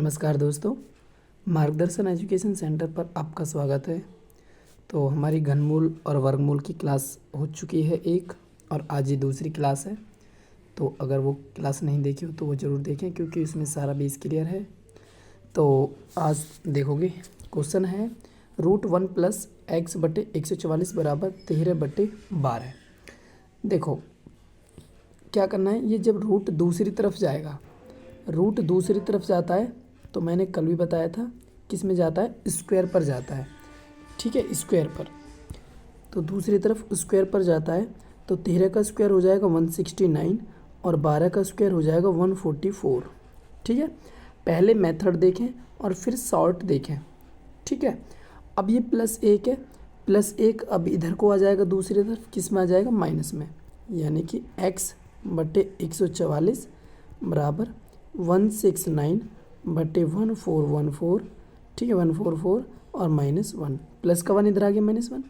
नमस्कार दोस्तों, मार्गदर्शन एजुकेशन सेंटर पर आपका स्वागत है। तो हमारी घनमूल और वर्गमूल की क्लास हो चुकी है एक, और आज ये दूसरी क्लास है। तो अगर वो क्लास नहीं देखी हो तो वो ज़रूर देखें, क्योंकि इसमें सारा बेस क्लियर है। तो आज देखोगे, क्वेश्चन है √1+x/144 बराबर 13/12। देखो क्या करना है, ये जब रूट दूसरी तरफ जाएगा, रूट दूसरी तरफ जाता है तो मैंने कल भी बताया था किस में जाता है, स्क्वायर पर जाता है। ठीक है, स्क्वायर पर। तो दूसरी तरफ स्क्वायर पर जाता है तो 13 का स्क्वायर हो जाएगा 169 और 12 का स्क्वायर हो जाएगा 144। ठीक है, पहले मेथड देखें और फिर शॉर्ट देखें। ठीक है, अब ये +1 है, +1 अब इधर को आ जाएगा, दूसरी तरफ किस में आ जाएगा, माइनस में, यानी कि x/144 बराबर 169/1414। ठीक है, 144 और -1, प्लस का 1 इधर आ गया, -1।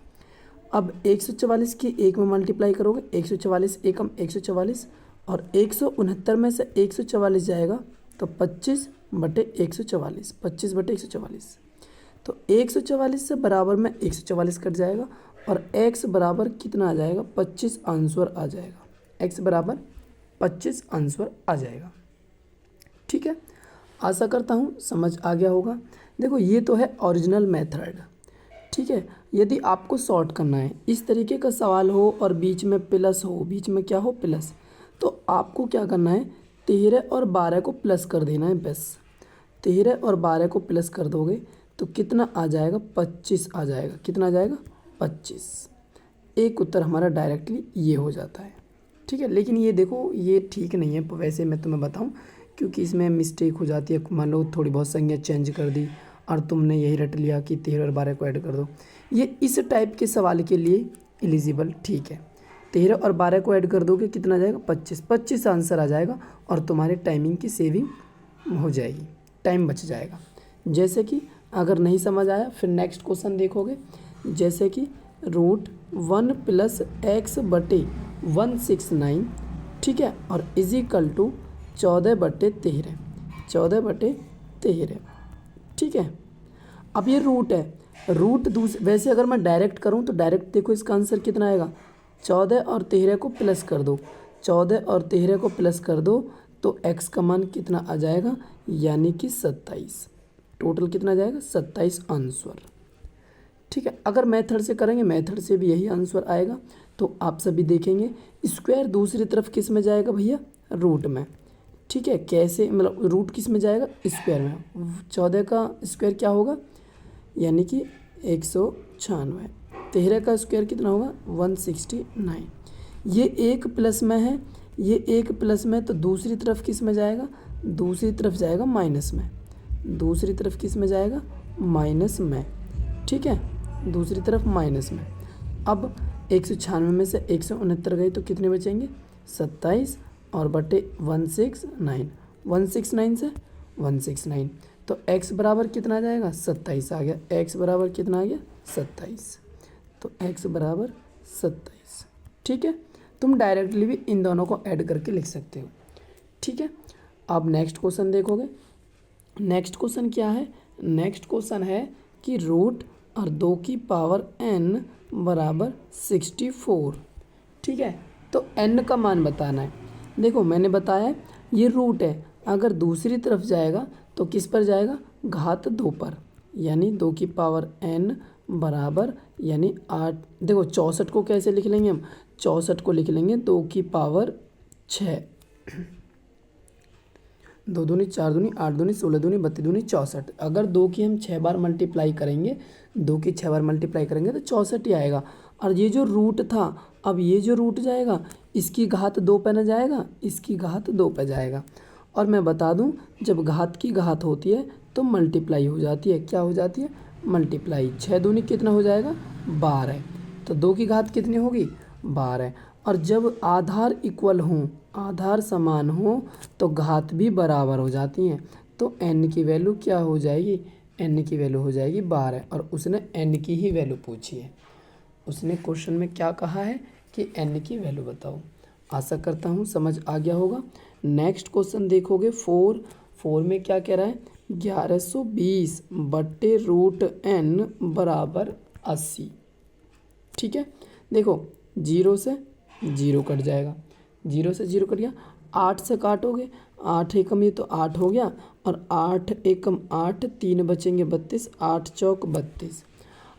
अब 144 की 1 में मल्टीप्लाई करोगे, 144 एकम 144, और 169 में से 144 जाएगा तो 25/144, 25/144। तो 144 से बराबर में 144 कट जाएगा और x बराबर कितना आ जाएगा, 25 आंसर आ जाएगा। x बराबर 25 आंसर आ जाएगा। ठीक है, आशा करता हूँ समझ आ गया होगा। देखो ये तो है ओरिजिनल मेथड। ठीक है, यदि आपको सॉर्ट करना है, इस तरीके का सवाल हो और बीच में प्लस हो, बीच में क्या हो, प्लस, तो आपको क्या करना है, 13 और 12 को प्लस कर देना है बस। 13 और 12 को प्लस कर दोगे तो कितना आ जाएगा, 25 आ जाएगा। कितना आ जाएगा, 25। एक उत्तर हमारा डायरेक्टली ये हो जाता है। ठीक है, लेकिन ये देखो ये ठीक नहीं है वैसे, मैं तुम्हें बताऊं, क्योंकि इसमें मिस्टेक हो जाती है। मान लो थोड़ी बहुत संज्ञा चेंज कर दी और तुमने यही रट लिया कि 13 और 12 को ऐड कर दो। ये इस टाइप के सवाल के लिए एलिजिबल ठीक है। 13 और 12 को ऐड कर दोगे कितना आ जाएगा, 25। 25 आंसर आ जाएगा और तुम्हारे टाइमिंग की सेविंग हो जाएगी, टाइम बच जाएगा। जैसे कि अगर नहीं समझ आया फिर नेक्स्ट क्वेश्चन देखोगे, जैसे कि √1+x/169। ठीक है, और इजिकल टू 14/13, 14/13। ठीक है, अब ये रूट है, रूट वैसे अगर मैं डायरेक्ट करूं तो डायरेक्ट देखो इसका आंसर कितना आएगा, 14 और 13 को प्लस कर दो, 14 और 13 को प्लस कर दो तो x का मान कितना आ जाएगा, यानी कि 27। टोटल कितना आ जाएगा, 27 आंसर। ठीक है, अगर मेथड से करेंगे, मेथड से भी यही आंसर आएगा। तो आप सभी देखेंगे स्क्वायर दूसरी तरफ किस में जाएगा भैया, रूट में। ठीक है, कैसे, मतलब रूट किस में जाएगा, स्क्वायर में। 14 का स्क्वायर क्या होगा, यानी कि 196। 13 का स्क्वायर कितना होगा, 169। ये एक प्लस में है, ये एक प्लस में, तो दूसरी तरफ किस में जाएगा, दूसरी तरफ जाएगा माइनस में। दूसरी तरफ किस में जाएगा, माइनस में। ठीक है, दूसरी तरफ माइनस में। अब 196 में से 169 गई तो कितने बचेंगे, 27 और बटे 169, 169 से 169, तो x बराबर कितना आ जाएगा, 27 आ गया। x बराबर कितना आ गया, 27। तो x बराबर 27। ठीक है, तुम डायरेक्टली भी इन दोनों को ऐड करके लिख सकते हो। ठीक है, अब नेक्स्ट क्वेश्चन देखोगे। नेक्स्ट क्वेश्चन क्या है, नेक्स्ट क्वेश्चन है कि रूट और 2 की पावर n बराबर 64। ठीक है, तो n का मान बताना है। देखो मैंने बताया ये रूट है, अगर दूसरी तरफ जाएगा तो किस पर जाएगा, घात 2 पर, यानी 2 की पावर n बराबर, यानी 8। देखो 64 को कैसे लिख लेंगे हम, 64 को लिख लेंगे 2 की पावर 6। 2 दूनी 4 दूनी 8 दूनी 16 दूनी 32 दूनी 64। अगर 2 की हम 6 बार मल्टीप्लाई करेंगे, 2 की 6 बार मल्टीप्लाई करेंगे तो 64 ही आएगा। और ये जो रूट था, अब ये जो रूट जाएगा इसकी घात 2 पे न जाएगा, इसकी घात 2 पे जाएगा। और मैं बता दूं, जब घात की घात होती है तो मल्टीप्लाई हो जाती है। क्या हो जाती है, मल्टीप्लाई। 6 दूनी कितना हो जाएगा, 12। तो 2 की घात कितनी होगी, 12। और जब आधार इक्वल हों, आधार समान हो, तो घात भी बराबर हो जाती हैं। तो n की वैल्यू क्या हो जाएगी, n की वैल्यू हो जाएगी 12। और उसने n की ही वैल्यू पूछी है, उसने क्वेश्चन में क्या कहा है कि n की वैल्यू बताओ। आशा करता हूँ समझ आ गया होगा। नेक्स्ट क्वेश्चन देखोगे 4 में क्या कह रहा है, 1120 बट्टे रूट n बराबर 80। ठीक है, देखो जीरो से जीरो कट जाएगा, जीरो से जीरो कट गया, 8 से काटोगे, 8 एकम ये तो 8 हो गया, और 8 एकम 8, 3 बचेंगे 32, 8 चौक 32।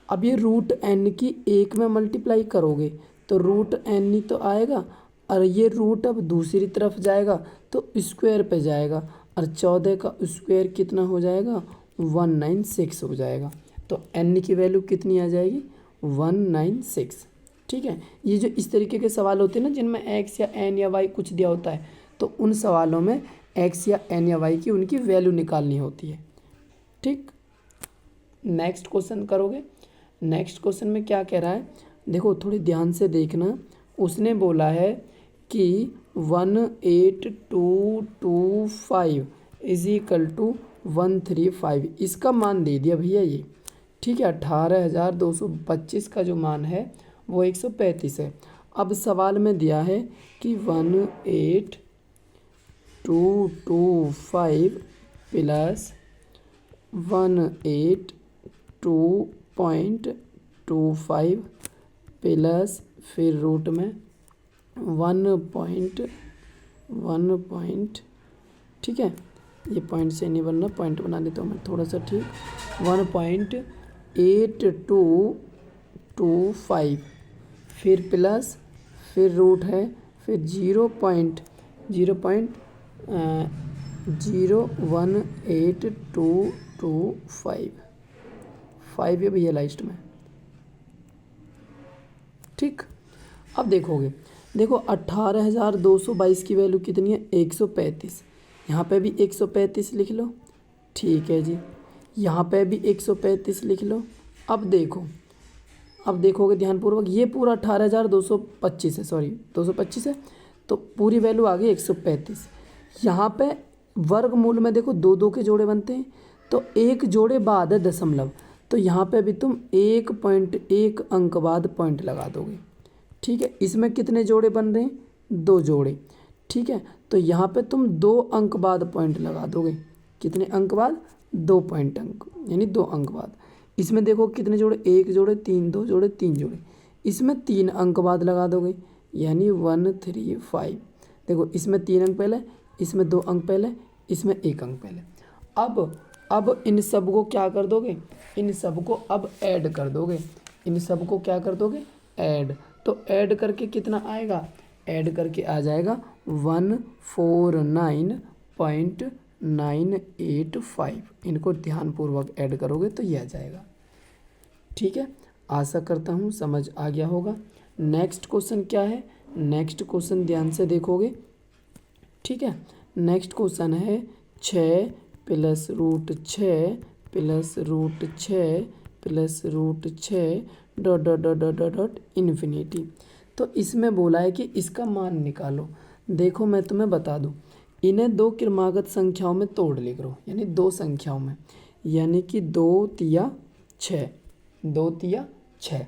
अब ये रूट n की एक में मल्टीप्लाई करोगे तो रूट n ही तो आएगा, और ये रूट अब दूसरी तरफ जाएगा तो स्क्वायर पे जाएगा, और 14 का स्क्वायर कितना हो जाएगा, 196 हो जाएगा। तो n की वैल्यू कितनी आ जाएगी, 196। ठीक है, ये जो इस तरीके के सवाल होते हैं ना जिनमें x या n या y कुछ दिया होता है, तो उन सवालों में x या n या y की उनकी वैल्यू निकालनी होती है। ठीक, नेक्स्ट क्वेश्चन करोगे। नेक्स्ट क्वेश्चन में क्या कह रहा है, देखो थोड़ी ध्यान से देखना। उसने बोला है कि 18225 इज इक्वल टू 135, इसका मान दे दिया भैया ये। ठीक है, 18,225 का जो मान है वो 135 है। अब सवाल में दिया है कि 18225 प्लस 182.25 प्लस फिर रूट में 1 पॉइंट, ठीक है, ये पॉइंट से नहीं बनना, पॉइंट बना देता हूँ मैं थोड़ा सा। ठीक, 1.8225 फिर प्लस फिर रूट है, फिर 0.01825 5 है भैया लास्ट में। ठीक, अब देखोगे, देखो 18,222 की वैल्यू कितनी है, 135। यहाँ पे भी 135 लिख लो। ठीक है जी, यहाँ पे भी 135 लिख लो। अब देखो, अब देखोगे ध्यानपूर्वक, ये पूरा 18,225 है, सॉरी 225 है, तो पूरी वैल्यू आ गई 135। यहाँ पे वर्गमूल में देखो दो दो के जोड़े बनते हैं, तो एक जोड़े बाद है दशमलव, तो यहाँ पे भी तुम 1.1 अंक बाद पॉइंट लगा दोगे। ठीक है, इसमें कितने जोड़े बन रहे हैं, 2 जोड़े। ठीक है, तो यहाँ पे तुम 2 अंक बाद पॉइंट लगा दोगे। कितने अंक बाद, 2 पॉइंट अंक, यानी 2 अंक बाद। इसमें देखो कितने जोड़े, 1 जोड़े, 3 2 जोड़े, 3 जोड़े, इसमें 3 अंक बाद लगा दोगे, यानी 135। देखो इसमें 3 अंक पहले, इसमें 2 अंक पहले, इसमें 1 अंक पहले। अब इन सब को क्या कर दोगे, इन सब को अब ऐड कर दोगे। इन सब को क्या कर दोगे, ऐड। तो ऐड करके कितना आएगा, ऐड करके आ जाएगा 149.985। इनको ध्यानपूर्वक ऐड करोगे तो ये आ जाएगा। ठीक है, आशा करता हूँ समझ आ गया होगा। नेक्स्ट क्वेश्चन क्या है, नेक्स्ट क्वेश्चन ध्यान से देखोगे। ठीक है, नेक्स्ट क्वेश्चन है 6 plus root 6 plus root 6 plus root 6 dot dot dot dot dot dot infinity. तो इसमें बोला है कि इसका मान निकालो। देखो मैं तुम्हें बता दूं, इन्हें 2 क्रमागत संख्याओं में तोड़ लिख लो, यानी 2 संख्याओं में, यानी कि 2 तिया 6, 2 तिया 6।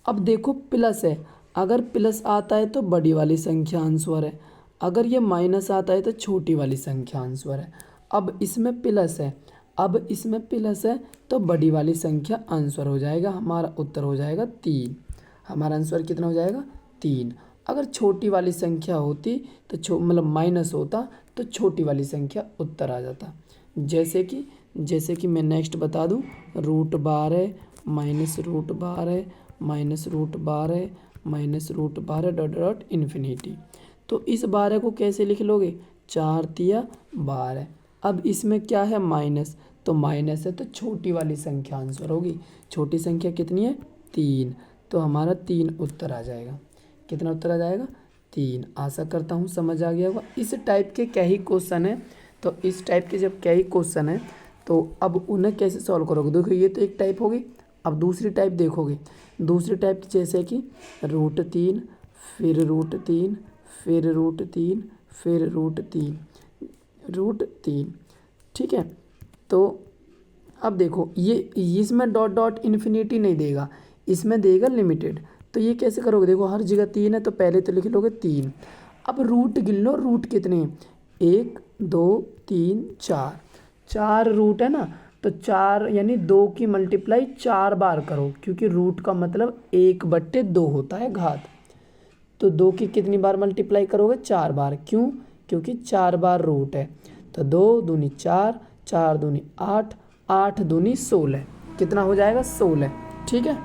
अब देखो प्लस है, अगर प्लस आता है तो बड़ी वाली संख्या आंसर है, अगर ये माइनस आता है तो छोटी वाली संख्या आंसर है। अब इसमें प्लस है, अब इसमें प्लस है तो बड़ी वाली संख्या आंसर हो जाएगा, हमारा उत्तर हो जाएगा 3। हमारा आंसर कितना हो जाएगा, 3। अगर छोटी वाली संख्या होती तो मतलब माइनस होता तो छोटी वाली संख्या उत्तर आ जाता। जैसे कि मैं नेक्स्ट बता दूं, root 12 minus root 12 minus root 12 minus root 12 dot dot infinity. तो इस 12 को कैसे लिख लोगे, 4 तिया 12। अब इसमें क्या है, माइनस, तो माइनस है तो छोटी वाली संख्या आंसर होगी। छोटी संख्या कितनी है, 3, तो हमारा 3 उत्तर आ जाएगा। कितना उत्तर आ जाएगा, 3। आशा करता हूँ समझ आ गया होगा। इस टाइप के क्या ही क्वेश्चन है, तो इस टाइप के जब क्या ही क्वेश्चन है तो अब उन्हें कैसे सॉल्व करोगे। देखो ये तो एक टाइप होगी, अब दूसरी टाइप देखोगे। दूसरी टाइप जैसे कि रूट 3 फिर रूट 3 फिर रूट 3 फिर रूट 3। ठीक है, तो अब देखो ये इसमें डॉट डॉट इन्फिनिटी नहीं देगा, इसमें देगा लिमिटेड। तो ये कैसे करोगे, देखो हर जगह 3 है तो पहले तो लिख लोगे 3। अब रूट गिन लो, रूट कितने हैं, 1 2 3 4। 4 रूट है ना, तो 4 यानी 2 की मल्टीप्लाई 4 बार करो, क्योंकि रूट का मतलब 1/2 होता है घात। तो 2 की कितनी बार मल्टीप्लाई करोगे? 4 बार। क्यों? क्योंकि 4 बार रूट है। तो 2 दूनी 4, 4 दूनी 8, 8 दूनी 16, कितना हो जाएगा? 16। ठीक है,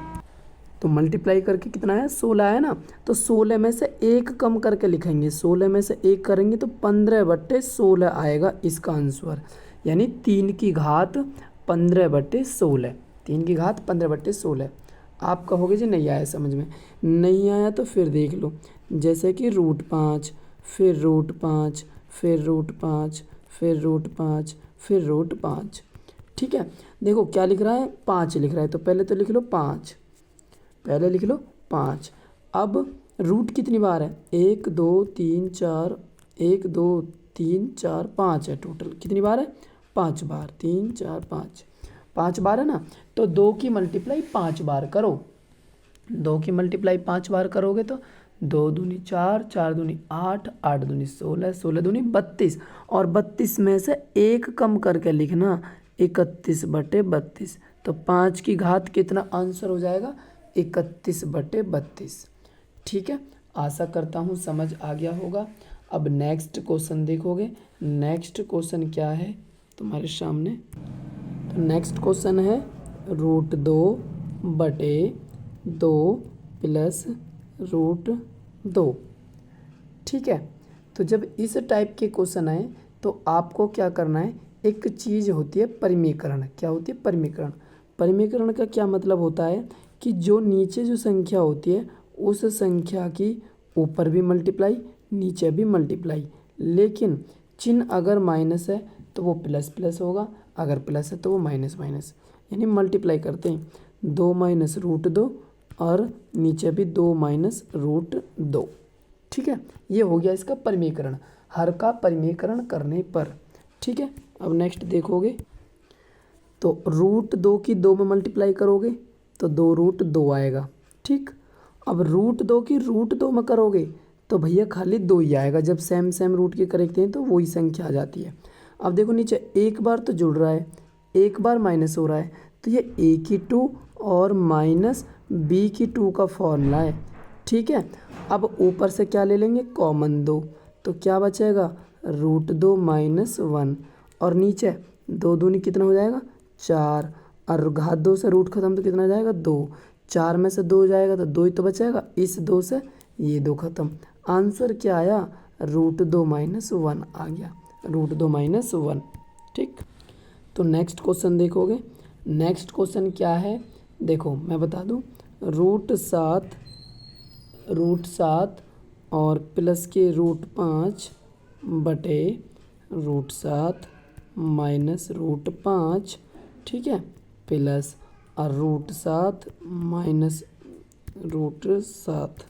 तो मल्टीप्लाई करके कितना है? 16 है ना, तो 16 में से 1 कम करके लिखेंगे, 16 में से 1 करेंगे तो 15/16 आएगा इसका आंसर, यानी 3 की घात 15/16, 3 की घात 15/16। आप कहोगे जी नहीं आया समझ में, नहीं आया तो फिर देख लो, जैसे कि √5, फिर √5, फिर √5, फिर √5, फिर √5। ठीक है, देखो क्या लिख रहा है? 5 लिख रहा है, तो पहले तो लिख लो 5, पहले लिख लो 5। अब रूट कितनी बार है? 1 2 3 4, 1 2 3 4 5 है टोटल। कितनी बार है? 5 बार। 3 4 5, 5 बार है ना, तो 2 की मल्टीप्लाई 5 बार करो। 2 की मल्टीप्लाई 5 बार करोगे तो 2 दूनी 4, 4 दूनी 8, 8 दूनी 16, 16 दूनी 32, और 32 में से 1 कम करके लिखना, 31/32। तो 5 की घात कितना आंसर हो जाएगा? 31/32। ठीक है, आशा करता हूँ समझ आ गया होगा। अब नेक्स्ट क्वेश्चन देखोगे, नेक्स्ट क्वेश्चन क्या है तुम्हारे सामने? तो नेक्स्ट क्वेश्चन है √2/2 प्लस √2। ठीक है, तो जब इस टाइप के क्वेश्चन आए तो आपको क्या करना है? एक चीज़ होती है परिमीकरण। क्या होती है? परिमीकरण। परिमीकरण का क्या मतलब होता है कि जो नीचे जो संख्या होती है उस संख्या की ऊपर भी मल्टीप्लाई, नीचे भी मल्टीप्लाई, लेकिन चिन्ह अगर माइनस है तो वो प्लस प्लस होगा, अगर प्लस है तो वो माइनस माइनस, यानी मल्टीप्लाई करते हैं 2 - √2 और नीचे भी 2 - √2। ठीक है, ये हो गया इसका परिमीकरण, हर का परिमीकरण करने पर। ठीक है, अब नेक्स्ट देखोगे तो √2 की 2 में मल्टीप्लाई करोगे तो 2√2 आएगा। ठीक, अब √2 की √2 में करोगे तो भैया खाली 2 ही आएगा, जब सेम सेम रूट के करेक्ट हैं तो वही संख्या आ जाती है। अब देखो नीचे एक बार तो जुड़ रहा है, एक बार माइनस हो रहा है, तो ये a की 2 और माइनस b की 2 का फॉर्मूला है। ठीक है, अब ऊपर से क्या ले लेंगे? कॉमन 2, तो क्या बचेगा? √2 - 1, और नीचे 2 दूनी कितना हो जाएगा? 4, और घात 2 से रूट खत्म तो कितना जाएगा? 2, 4 में से 2 जाएगा तो 2 ही तो बचेगा, इस 2 से ये 2 खत्म। आंसर क्या आया? √2 - 1 आ गया, √2 - 1। ठीक, तो नेक्स्ट क्वेश्चन देखोगे, नेक्स्ट क्वेश्चन क्या है देखो मैं बता दूं, √7 और प्लस के √5 बटे √7 माइनस √5, ठीक है, प्लस और √7 माइनस √7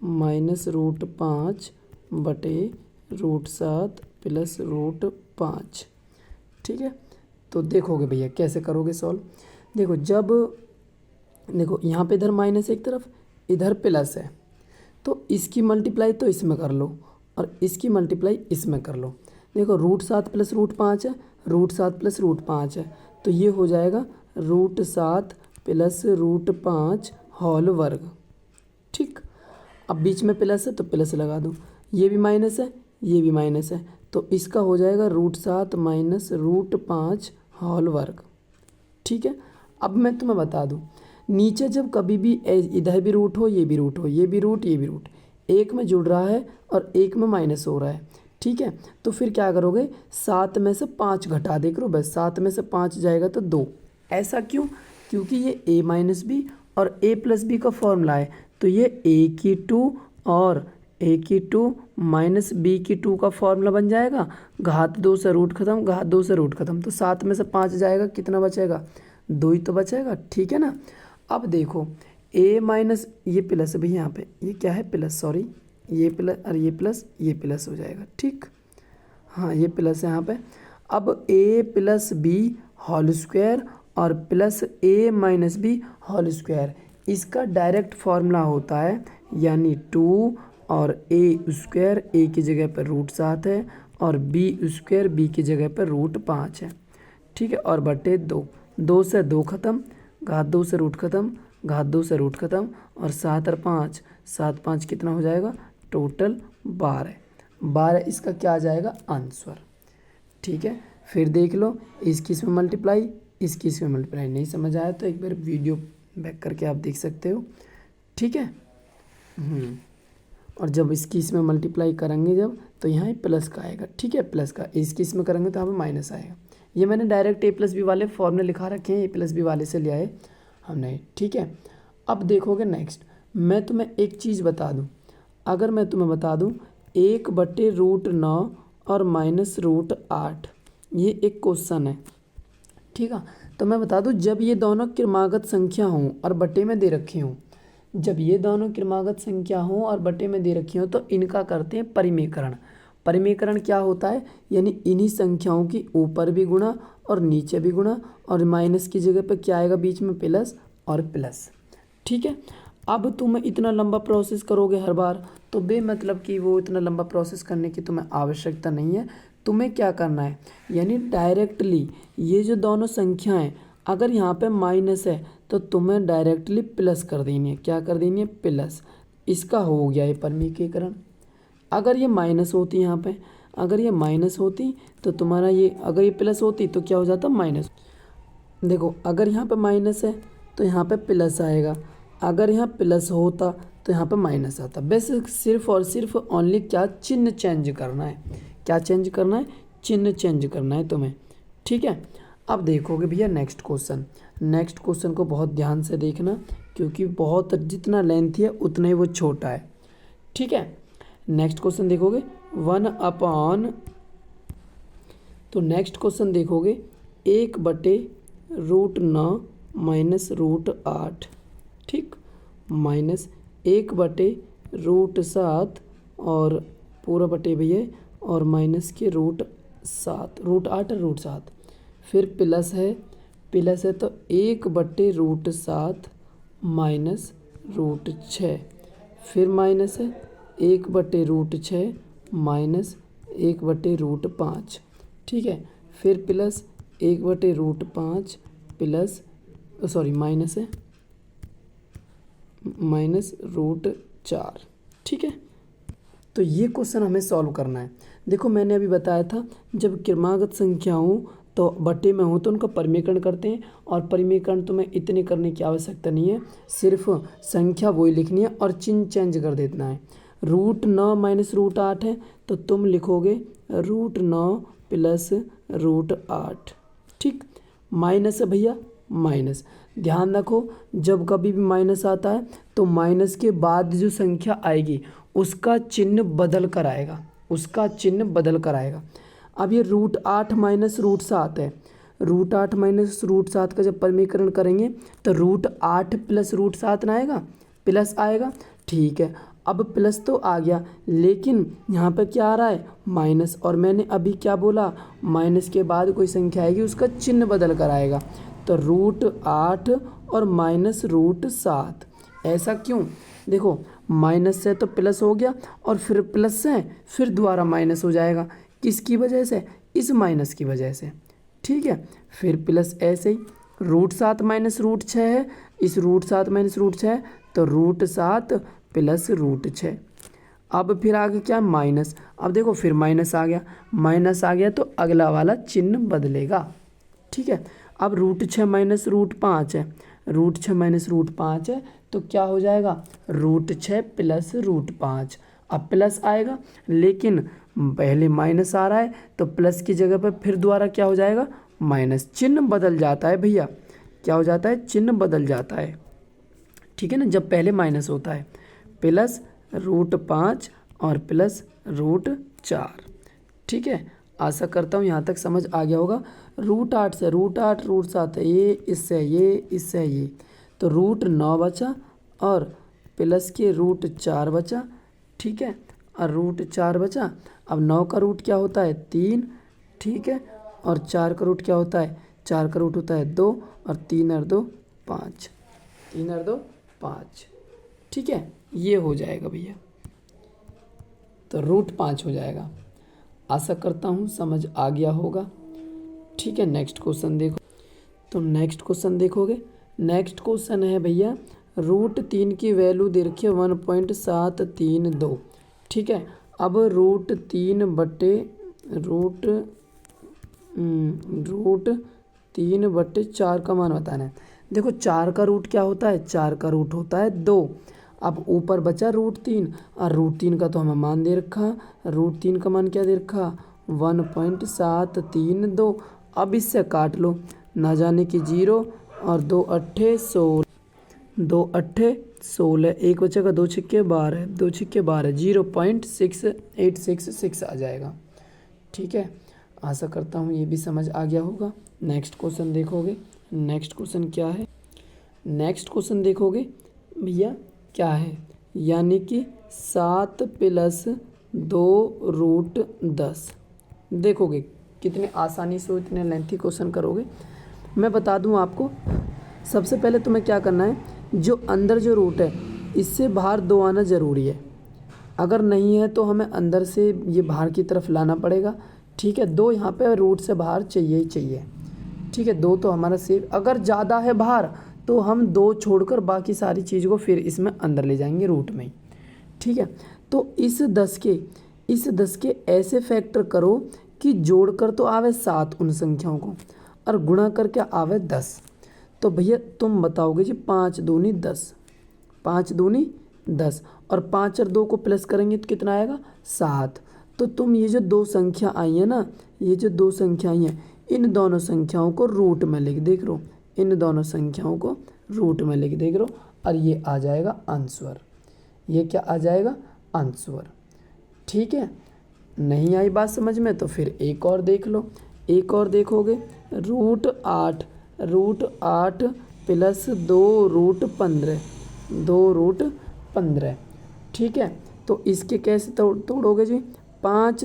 माइनस √5 बटे √7 प्लस √5। ठीक है, तो देखोगे भैया कैसे करोगे सॉल्व। देखो जब देखो यहाँ पे इधर माइनस एक तरफ, इधर प्लस है, तो इसकी मल्टीप्लाई तो इसमें कर लो और इसकी मल्टीप्लाई इसमें कर लो। देखो √7 प्लस √5 है, √7 प्लस √5 है, तो ये हो जाएगा √7 प्लस √5 होल वर्ग। ठीक, अब बीच में प्लस है तो प्लस लगा दो, ये भी माइनस है, ये भी माइनस है, तो इसका हो जाएगा √7 माइनस √5 होल वर्ग। ठीक है, अब मैं तुम्हें बता दूं, नीचे जब कभी भी इधर भी रूट हो, ये भी रूट हो, ये भी रूट, ये भी रूट, एक में जुड़ रहा है और एक में माइनस हो रहा है, ठीक है, तो फिर क्या करोगे? 7 में से 5 घटा दे करो, बस 7 में से 5 जाएगा तो 2। ऐसा क्यों? क्योंकि ये a माइनस बी और a प्लस बी का फॉर्मूला है, तो ये a की 2 और a की 2 माइनस b की 2 का फॉर्मूला बन जाएगा। घात 2 से रूट खत्म, घात 2 से रूट खत्म, तो 7 में से 5 जाएगा, कितना बचेगा? 2 ही तो बचेगा। ठीक है ना, अब देखो a माइनस ये प्लस है भैया, यहाँ पे ये क्या है? प्लस, सॉरी ये प्लस और ये प्लस हो जाएगा। ठीक, हाँ ये प्लस है यहाँ पे। अब a plus B whole square और plus a minus B whole square, इसका डायरेक्ट फॉर्मूला होता है, यानी 2 और a स्क्वायर, a की जगह पर √7 है और बी स्क्वायर, बी की जगह पर रूट 5 है, ठीक है, और बटे 2, 2 से 2 खत्म, घात 2 से रूट खत्म, घात 2 से रूट खत्म, और 7 और 5, 7 5 कितना हो जाएगा, टोटल 12, 12 इसका क्या आ जाएगा, आंसर। ठीक है, फिर देख लो इसकी इसमें मल्टीप्लाई, इसकी इसमें मल्टीप्लाई। नहीं समझ आया तो एक बार वीडियो बैक करके आप देख सकते हो, ठीक है। और जब इसकी इसमें मल्टीप्लाई करेंगे जब, तो यहाँ प्लस का आएगा, ठीक है, प्लस का। इसकी इसमें करेंगे तो यहाँ पे माइनस आएगा। ये मैंने डायरेक्ट ए प्लस बी वाले फॉर्मूले लिखा रखे हैं, ए प्लस बी वाले से ले आए हमने, ठीक है। अब देखोगे नेक्स्ट, मैं तुम्हें एक चीज़ बता दूँ, अगर मैं तुम्हें बता दूँ 1/√9 और -√8, ये एक क्वेश्चन है, ठीक है। तो मैं बता दूँ, जब ये दोनों क्रमागत संख्या हों और बटे में दे रखी हों, जब ये दोनों क्रमागत संख्या हों और बटे में दे रखी हों, तो इनका करते हैं परिमेकरण। परिमेकरण क्या होता है, यानी इन्हीं संख्याओं की ऊपर भी गुणा और नीचे भी गुणा, और माइनस की जगह पे क्या आएगा, बीच में प्लस और प्लस, ठीक है। अब तुम इतना लंबा प्रोसेस करोगे हर बार, तो बेमतलब कि वो इतना लंबा प्रोसेस करने की तुम्हें आवश्यकता नहीं है। तुम्हें क्या करना है, यानी डायरेक्टली ये जो दोनों संख्याएं, अगर यहाँ पे माइनस है तो तुम्हें डायरेक्टली प्लस कर देनी है, क्या कर देनी है, प्लस। इसका हो गया ये परिमेयकरण। अगर ये माइनस होती यहाँ पे, अगर ये माइनस होती तो तुम्हारा ये, अगर ये प्लस होती तो क्या हो जाता, माइनस। देखो अगर यहाँ पे माइनस है तो यहाँ पे प्लस आएगा, अगर यहाँ प्लस होता तो यहाँ पे माइनस आता। बस सिर्फ और सिर्फ ओनली क्या, चिन्ह चेंज करना है। क्या चेंज करना है, चिन्ह चेंज करना है तुम्हें, ठीक है। अब देखोगे भैया नेक्स्ट क्वेश्चन, नेक्स्ट क्वेश्चन को बहुत ध्यान से देखना, क्योंकि बहुत जितना लेंथ है उतना ही वो छोटा है, ठीक है। नेक्स्ट क्वेश्चन देखोगे 1/, तो नेक्स्ट क्वेश्चन देखोगे 1/√9 -√8, ठीक, माइनस 1/√7 और पूरा बटे भैया, और माइनस के √7, √8 और √7, फिर प्लस है, प्लस है तो 1/√7 -√6, फिर माइनस है 1/√6 -1/5, ठीक है, फिर प्लस 1/5 प्लस, सॉरी माइनस है -√4, ठीक है। तो ये क्वेश्चन हमें सॉल्व करना है। देखो मैंने अभी बताया था, जब क्रमागत संख्या हो तो बटे में हो तो उनका परिमेयकरण करते हैं, और परिमेयकरण तुम्हें इतने करने की आवश्यकता नहीं है, सिर्फ संख्या वही लिखनी है और चिन्ह चेंज कर देना है। √9 -√8 है तो तुम लिखोगे √9 + √8, ठीक। माइनस है भैया, माइनस, ध्यान रखो जब कभी भी माइनस आता है तो माइनस के बाद जो संख्या आएगी उसका चिन्ह बदल कर आएगा, उसका चिन्ह बदल कर आएगा। अब ये √8 -√7 है, √8 -√7 का जब परिमेयकरण करेंगे तो √8 + √7 ना आएगा, प्लस आएगा, ठीक है। अब प्लस तो आ गया, लेकिन यहाँ पे क्या आ रहा है, माइनस, और मैंने अभी क्या बोला, माइनस के बाद कोई संख्या आएगी उसका चिन्ह बदल कर आएगा, तो √8 और -√7। ऐसा क्यों, देखो माइनस से तो प्लस हो गया, और फिर प्लस से फिर दोबारा माइनस हो जाएगा, किसकी वजह से, इस माइनस की वजह से, ठीक है। फिर प्लस ऐसे ही √7 -√6 है, इस √7 -√6 तो √7 + √6। अब फिर आगे क्या, माइनस। अब देखो फिर माइनस आ गया, माइनस आ गया तो अगला वाला चिन्ह बदलेगा, ठीक है। अब √6 -√5 है, √6 -√5 है तो क्या हो जाएगा, √6 + √5। अब प्लस आएगा, लेकिन पहले माइनस आ रहा है तो प्लस की जगह पर फिर दोबारा क्या हो जाएगा, माइनस। चिन्ह बदल जाता है भैया, क्या हो जाता है, चिन्ह बदल जाता है, ठीक है ना। जब पहले माइनस होता है, प्लस √5 और प्लस √4, ठीक है। आशा करता हूँ यहाँ तक समझ आ गया होगा। √8 से √8 √7 है, ये इससे ये, इससे ये, तो √9 बचा और प्लस के √4 बचा, ठीक है, और √4 बचा। अब 9 का रूट क्या होता है, 3, ठीक है, और 4 का रूट क्या होता है, 4 का रूट होता है 2, और 3 और 2 5, 3 और 2 5, ठीक है। ये हो जाएगा भैया, तो √5 हो जाएगा। आशा करता हूँ समझ आ गया होगा। ठीक है, नेक्स्ट क्वेश्चन देखो। तो नेक्स्ट क्वेश्चन देखोगे, नेक्स्ट क्वेश्चन है भैया √3 की वैल्यू दे रखी है 1.732। ठीक है, अब √3/4 का मान बताना है। देखो 4 का रूट क्या होता है, 4 का रूट होता है 2। अब ऊपर बचा √3 और √3 का तो हमें मान दे रखा, √3 का मान क्या दे रखा 1.732। अब इससे काट लो, ना जाने की 0 और 2 अट्ठे 16, 2 अट्ठे 16, एक बचेगा 2 छिक्के 12, 2 छिक्के 12, 0.6866 आ जाएगा। ठीक है, आशा करता हूँ ये भी समझ आ गया होगा। नेक्स्ट क्वेश्चन देखोगे, नेक्स्ट क्वेश्चन क्या है, नेक्स्ट क्वेश्चन देखोगे भैया क्या है, यानी कि 7 + 2√10। देखोगे कितने आसानी से इतने लेंथी क्वेश्चन करोगे। मैं बता दूं आपको, सबसे पहले तुम्हें क्या करना है, जो अंदर जो रूट है इससे बाहर 2 आना ज़रूरी है। अगर नहीं है तो हमें अंदर से ये बाहर की तरफ लाना पड़ेगा। ठीक है, 2 यहाँ पे रूट से बाहर चाहिए ही चाहिए। ठीक है, 2 तो हमारा सेफ। अगर ज़्यादा है बाहर तो हम 2 छोड़कर बाकी सारी चीज़ को फिर इसमें अंदर ले जाएंगे रूट में ही। ठीक है, तो इस 10 के ऐसे फैक्टर करो कि जोड़कर तो आवे 7 उन संख्याओं को और गुणा करके आवे 10। तो भैया तुम बताओगे जी 5 दूनी 10, 5 दूनी 10 और 5 और 2 को प्लस करेंगे तो कितना आएगा 7। तो तुम ये जो 2 संख्या आई है ना, ये जो 2 संख्या आई हैं, इन दोनों संख्याओं को रूट में लिख देख रो, इन दोनों संख्याओं को रूट में लिख देख रो और ये आ जाएगा आंसर। ये क्या आ जाएगा आंसर। ठीक है, नहीं आई बात समझ में तो फिर एक और देख लो, एक और देखोगे √8 + 2√15, 2√15। ठीक है, तो इसके कैसे तोड़ोगे जी, 5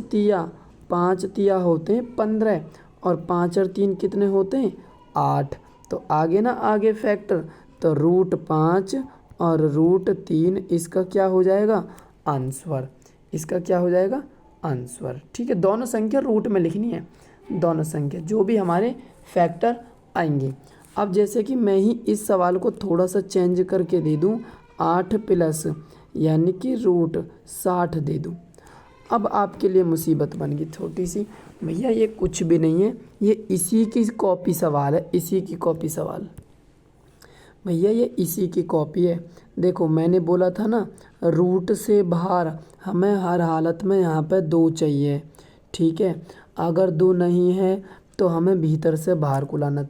तिया होते हैं 15 और 5 और 3 कितने होते हैं 8। तो आगे ना आगे फैक्टर, तो √5 और √3 इसका क्या हो जाएगा आंसर, इसका क्या हो जाएगा आंसर। ठीक है, दोनों संख्या रूट में लिखनी है, दोनों संख्या जो भी हमारे फैक्टर आएंगे। अब जैसे कि मैं ही इस सवाल को थोड़ा सा चेंज करके दे दूं, 8 प्लस यानी कि √60 दे दूं। अब आपके लिए मुसीबत बन गई छोटी सी, भैया ये कुछ भी नहीं है, ये इसी की कॉपी सवाल है, इसी की कॉपी सवाल भैया, ये इसी की कॉपी है। देखो मैंने बोला था ना, रूट से बाहर हमें हर हालत में यहाँ पे 2 चाहिए। ठीक है, अगर 2 नहीं है तो हमें भीतर से बाहर को लाना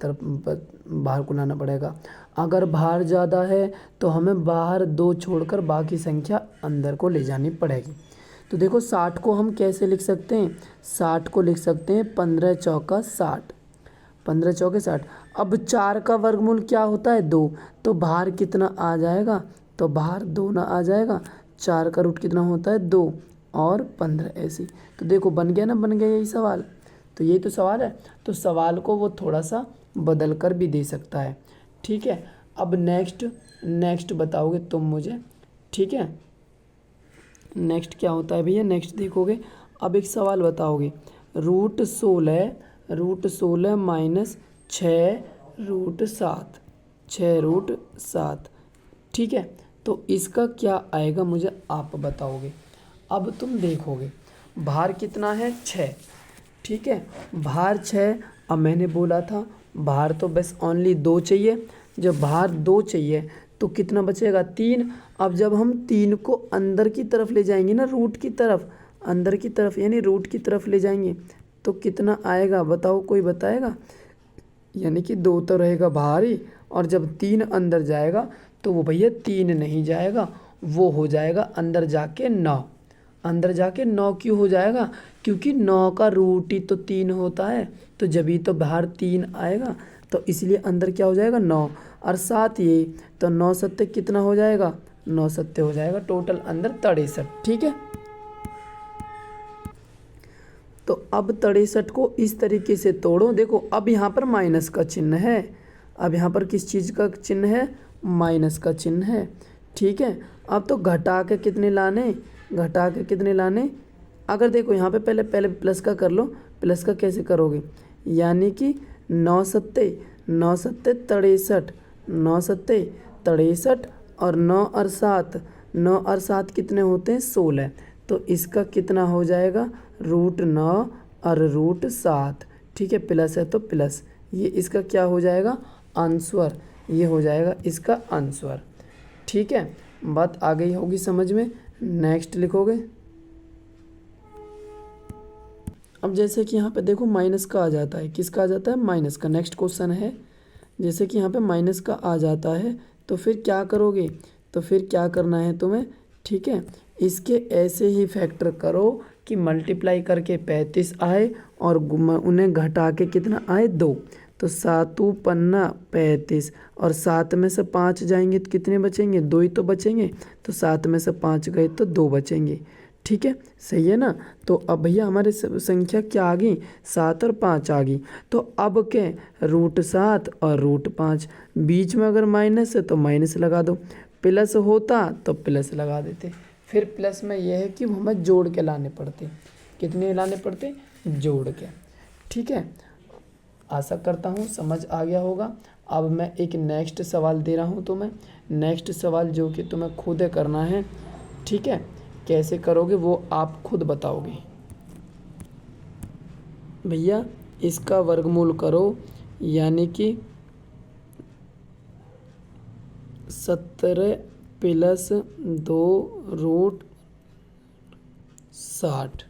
पड़ेगा। अगर बाहर ज़्यादा है तो हमें बाहर 2 छोड़कर बाकी संख्या अंदर को ले जानी पड़ेगी। तो देखो 60 को हम कैसे लिख सकते हैं, 60 को लिख सकते हैं 15 चौका 60, 15 चौके 60। अब 4 का वर्गमूल क्या होता है 2, तो बाहर कितना आ जाएगा, तो बाहर 2 ना आ जाएगा। 4 का रूट कितना होता है 2 और 15 ऐसे। तो देखो बन गया ना, बन गया यही सवाल। तो यही तो सवाल है, तो सवाल को वो थोड़ा सा बदल कर भी दे सकता है। ठीक है, अब नेक्स्ट बताओगे तुम मुझे। ठीक है, नेक्स्ट क्या होता है भैया, नेक्स्ट देखोगे। अब एक सवाल बताओगे, √16 -6 √7, 6 √7। ठीक है, तो इसका क्या आएगा मुझे आप बताओगे। अब तुम देखोगे भार कितना है 6। ठीक है, भार 6। अब मैंने बोला था भार तो बस ओनली 2 चाहिए, जब भार 2 चाहिए तो कितना बचेगा 3। अब जब हम 3 को अंदर की तरफ ले जाएंगे ना, रूट की तरफ, अंदर की तरफ यानी रूट की तरफ ले जाएंगे तो कितना आएगा बताओ, कोई बताएगा। यानी कि 2 तो रहेगा बाहर ही, और जब 3 अंदर जाएगा तो वो भैया 3 नहीं जाएगा, वो हो जाएगा अंदर जाके 9। अंदर जाके 9 क्यों हो जाएगा, क्योंकि 9 का रूट ही तो 3 होता है, तो जब ही तो बाहर 3 आएगा, तो इसलिए अंदर क्या हो जाएगा 9 और 7 ये, तो 9 सत्ते कितना हो जाएगा, 9 सत्ते हो जाएगा टोटल अंदर 63। ठीक है, तो अब 63 को इस तरीके से तोड़ो। देखो अब यहाँ पर माइनस का चिन्ह है, अब यहाँ पर किस चीज़ का चिन्ह है, माइनस का चिन्ह है। ठीक है, अब तो घटा के कितने लाने, घटा के कितने लाने अगर देखो यहाँ पे पहले पहले प्लस का कर लो, प्लस का कैसे करोगे, यानी कि 9 सत्ते 63, 9 सत्ते 63 और 9 और 7, 9 और 7 कितने होते हैं 16। तो इसका कितना हो जाएगा √9 और √7। ठीक है, प्लस है तो प्लस, ये इसका क्या हो जाएगा आंसर, ये हो जाएगा इसका आंसर। ठीक है, बात आ गई होगी समझ में। नेक्स्ट लिखोगे। अब जैसे कि यहाँ पे देखो माइनस का आ जाता है, किसका आ जाता है माइनस का। नेक्स्ट क्वेश्चन है, जैसे कि यहाँ पे माइनस का आ जाता है तो फिर क्या करोगे, तो फिर क्या करना है तुम्हें। ठीक है, इसके ऐसे ही फैक्टर करो कि मल्टीप्लाई करके 35 आए और उन्हें घटा के कितना आए 2। तो 7 पन्ना 35 और 7 में से 5 जाएंगे तो कितने बचेंगे, 2 ही तो बचेंगे। तो 7 में से 5 गए तो 2 बचेंगे। ठीक है, सही है ना। तो अब भैया हमारे संख्या क्या आ गई, 7 और 5 आ गई। तो अब क्या √7 और √5, बीच में अगर माइनस है तो माइनस लगा दो, प्लस होता तो प्लस लगा देते। फिर प्लस में यह है कि वो हमें जोड़ के लाने पड़ते, कितने लाने पड़ते, जोड़ के। ठीक है, आशा करता हूँ समझ आ गया होगा। अब मैं एक नेक्स्ट सवाल दे रहा हूँ तुम्हें, नेक्स्ट सवाल जो कि तुम्हें खुद करना है। ठीक है, कैसे करोगे वो आप खुद बताओगे। भैया इसका वर्गमूल करो, यानी कि 17 प्लस 2√60,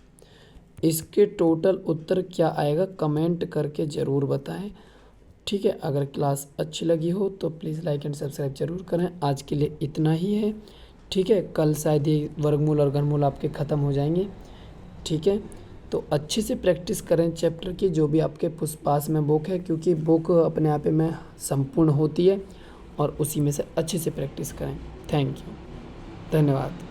इसके टोटल उत्तर क्या आएगा कमेंट करके ज़रूर बताएं। ठीक है, अगर क्लास अच्छी लगी हो तो प्लीज़ लाइक एंड सब्सक्राइब ज़रूर करें। आज के लिए इतना ही है। ठीक है, कल शायद ये वर्गमूल और घनमूल आपके ख़त्म हो जाएंगे। ठीक है, तो अच्छे से प्रैक्टिस करें चैप्टर की, जो भी आपके पास में बुक है, क्योंकि बुक अपने आप में संपूर्ण होती है, और उसी में से अच्छे से प्रैक्टिस करें। थैंक यू, धन्यवाद।